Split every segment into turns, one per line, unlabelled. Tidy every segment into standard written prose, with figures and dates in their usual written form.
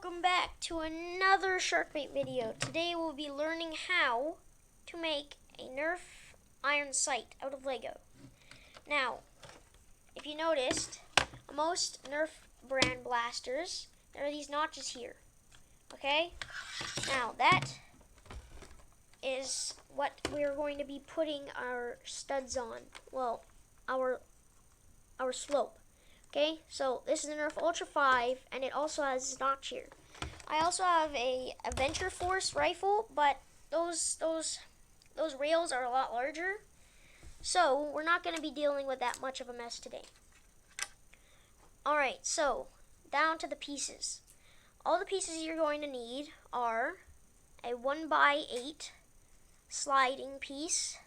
welcome back to another Sharkbait video. Today we'll be learning how to make a Nerf iron sight out of Lego. Now, if you noticed, most Nerf brand blasters, there are these notches here. Okay? Now, that is what we're going to be putting our studs on. Well, our slope. Okay, so this is a Nerf Ultra 5, and it also has this notch here. I also have a Adventure Force rifle, but those rails are a lot larger, so we're not going to be dealing with that much of a mess today. Alright, so down to the pieces. All the pieces you're going to need are a 1x8 sliding piece.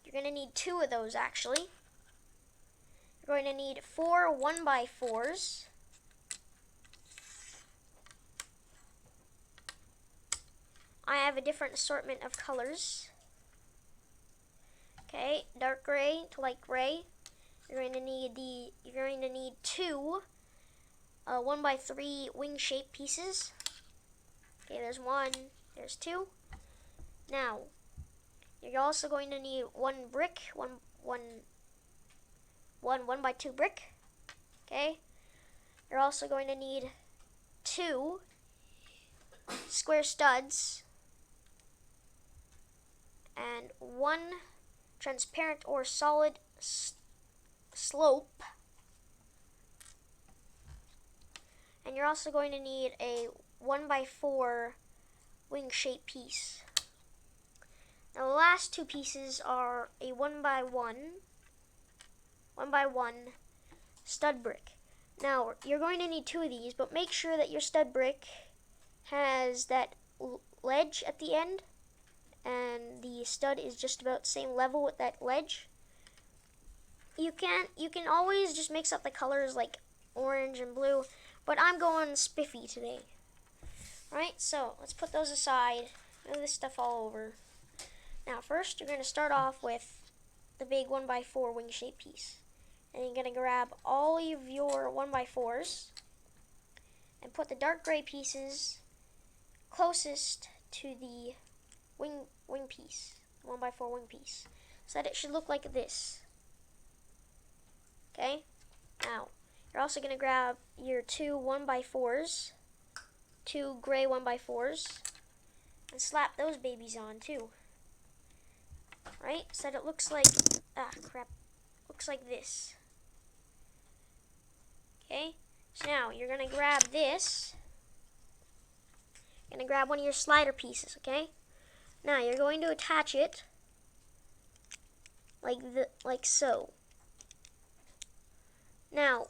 You're going to need 2 of those actually. You're going to need 4 1x4s. I have a different assortment of colors. Okay, dark gray to light gray. You're going to need 2 1x3 wing shape pieces. Okay, there's 1, there's 2. Now, you're also going to need 1 brick, one 1x2 brick. Okay. You're also going to need 2 square studs and 1 transparent or solid slope. And you're also going to need a 1x4 wing shape piece. Now the last 2 pieces are a 1x1 stud brick. Now, you're going to need 2 of these, but make sure that your stud brick has that ledge at the end, and the stud is just about the same level with that ledge. You can always just mix up the colors like orange and blue, but I'm going spiffy today. Alright, so let's put those aside, move this stuff all over. Now first, you're going to start off with the big 1x4 wing shape piece. And you're going to grab all of your 1x4s and put the dark gray pieces closest to the wing piece, 1x4 wing piece, so that it should look like this. Okay? Now, you're also going to grab your 2 1x4s, 2 gray 1x4s, and slap those babies on too. Right? So that it looks like, looks like this. Okay, so now you're going to grab this. You're going to grab one of your slider pieces, okay? Now you're going to attach it like so. Now,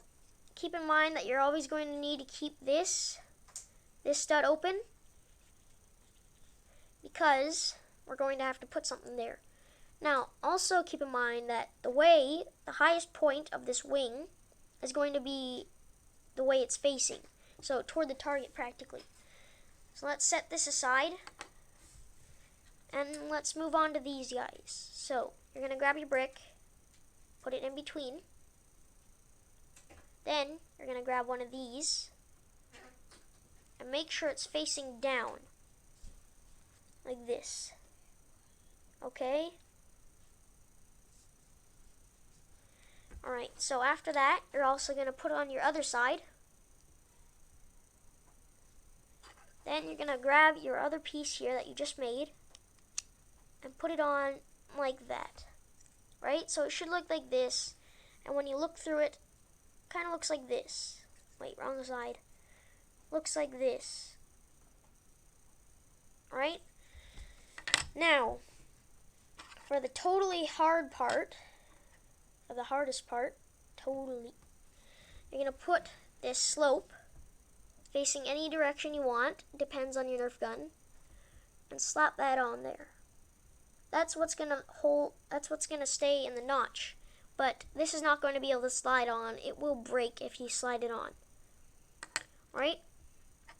keep in mind that you're always going to need to keep this stud open, because we're going to have to put something there. Now, also keep in mind that the highest point of this wing is going to be the way it's facing, so toward the target practically. So let's set this aside, and let's move on to these guys. So you're going to grab your brick, put it in between, then you're going to grab one of these, and make sure it's facing down, like this. Okay? Alright, so after that, you're also going to put it on your other side. Then you're going to grab your other piece here that you just made and put it on like that. Right? So it should look like this. And when you look through it, kind of looks like this. Wait, wrong side. Looks like this. Alright? Now, for the totally hard part, the hardest part, you're going to put this slope facing any direction you want, depends on your Nerf gun, and slap that on there. That's what's going to stay in the notch, but this is not going to be able to slide on. It will break if you slide it on. Right?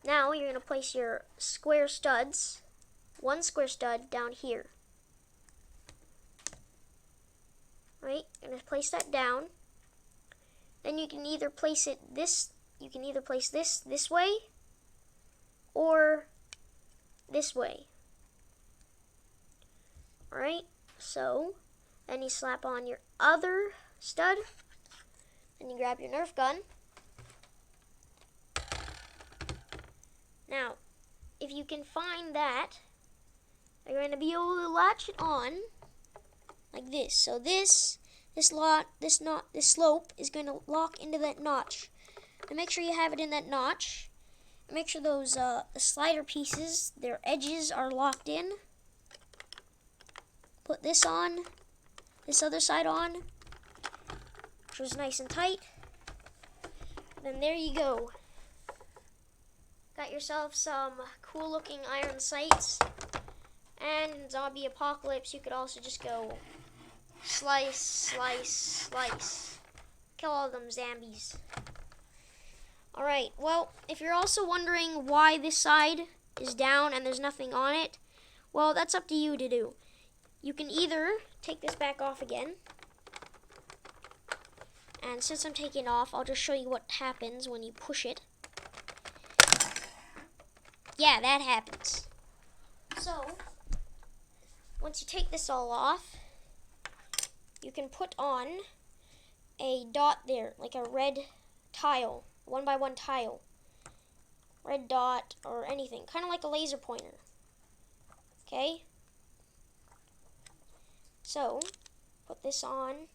Now you're going to place your square studs, 1 square stud down here. Right, you're going to place that down. Then you can either place this way, or this way. Alright, so then you slap on your other stud, and you grab your Nerf gun. Now, if you can find that, you're going to be able to latch it on like this. So this slope is going to lock into that notch. And make sure you have it in that notch. And make sure those the slider pieces, their edges are locked in. Put this on, this other side on, which was nice and tight. Then there you go. Got yourself some cool looking iron sights. And in zombie apocalypse, you could also just go slice, slice, slice. Kill all them zombies. Alright, well, if you're also wondering why this side is down and there's nothing on it, well, that's up to you to do. You can either take this back off again, and since I'm taking it off, I'll just show you what happens when you push it. Yeah, that happens. So, once you take this all off, you can put on a dot there, like a red tile, 1x1 tile. Red dot or anything, kind of like a laser pointer. Okay? So, put this on.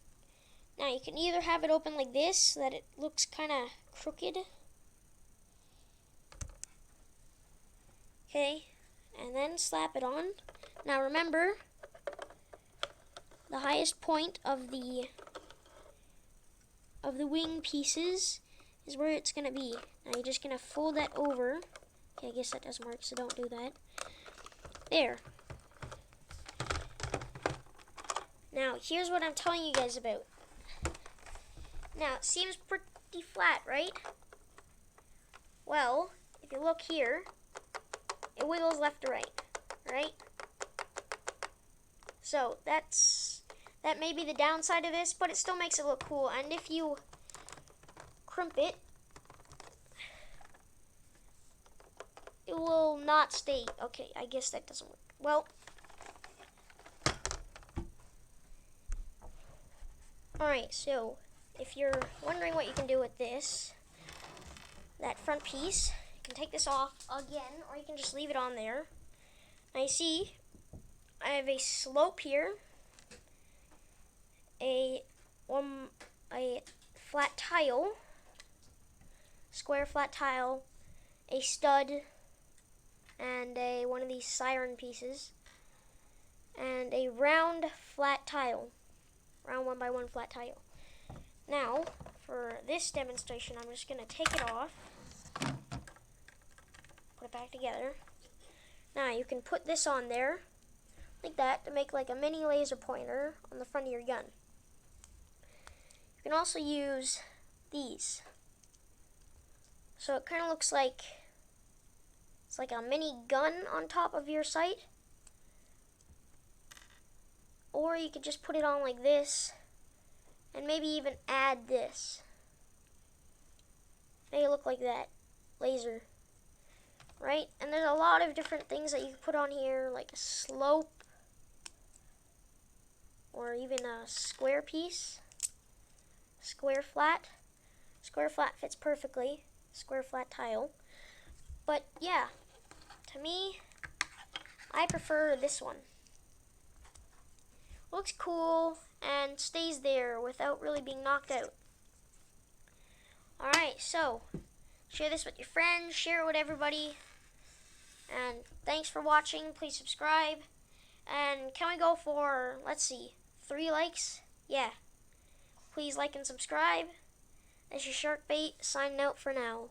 Now you can either have it open like this so that it looks kind of crooked. Okay, and then slap it on. Now remember, the highest point of the wing pieces is where it's gonna be. Now you're just gonna fold that over. Okay, I guess that doesn't work, so don't do that. There. Now, here's what I'm telling you guys about. Now, it seems pretty flat, right? Well, if you look here, it wiggles left to right, right? So, that may be the downside of this, but it still makes it look cool. And if you crimp it, it will not stay. Okay, I guess that doesn't work. Well, alright, so if you're wondering what you can do with this, that front piece, you can take this off again, or you can just leave it on there. Now you see, I have a slope here, a flat tile, square flat tile, a stud, and one of these siren pieces, and a round flat tile. Round 1x1 flat tile. Now, for this demonstration, I'm just going to take it off, put it back together. Now, you can put this on there, like that, to make like a mini laser pointer on the front of your gun. You can also use these. So it kind of looks like it's like a mini gun on top of your sight. Or you could just put it on like this, and maybe even add this. Make it look like that, laser, right? And there's a lot of different things that you can put on here, like a slope, or even a square piece, square flat. Square flat fits perfectly, square flat tile. But yeah, to me, I prefer this one. Looks cool and stays there without really being knocked out. Alright, so share this with your friends, share it with everybody, and thanks for watching. Please subscribe, and can we go for, let's see, 3 likes? Yeah, please like and subscribe. This is Shark Bait signing out for now.